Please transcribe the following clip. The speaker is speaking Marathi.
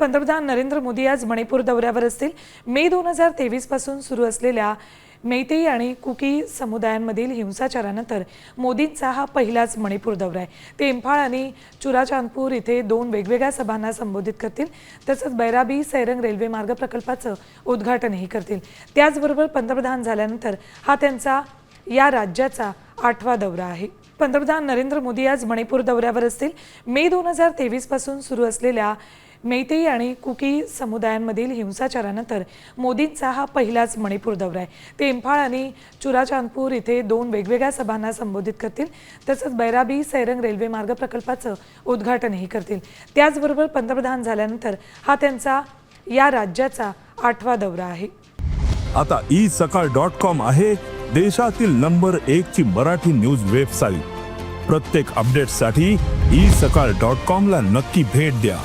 पंतप्रधान नरेंद्र मोदी आज मणिपूर दौऱ्यावर असतील। मे 2023 पासून सुरू असलेल्या मैतेई आणि कुकी समुदायांमधील हिंसाचारानंतर मोदींचा हा पहिलाच मणिपूर दौरा आहे। ते इम्फाळ आणि चुराचांदपूर इथे दोन वेगवेगळ्या सभांना संबोधित करतील, तसंच बैराबी सैरंग रेल्वे मार्ग प्रकल्पाचं उद्घाटनही करतील। त्याचबरोबर पंतप्रधान झाल्यानंतर हा त्यांचा या राज्याचा 8वा दौरा आहे। पंतप्रधान नरेंद्र मोदी आज मणिपूर दौऱ्यावर असतील। मे 2023 पासून सुरू असलेल्या मैतेई आणि कुकी समुदायांमधील हिंसाचारानंतर मोदींचा हा पहिलाच मणिपूर दौरा आहे। ते इम्फाळ आणि चुराचांदपूर इथे दोन वेगवेगळ्या सभांना संबोधित करतील, तसंच बैराबी सैरंग रेल्वे मार्ग प्रकल्पाचं उद्घाटनही करतील। त्याचबरोबर पंतप्रधान झाल्यानंतर हा त्यांचा या राज्याचा 8वा दौरा आहे। आता isakal.com आहे देशातील नंबर 1 ची मराठी न्यूज वेबसाईट। प्रत्येक अपडेटसाठी isakal.com ला नक्की भेट द्या।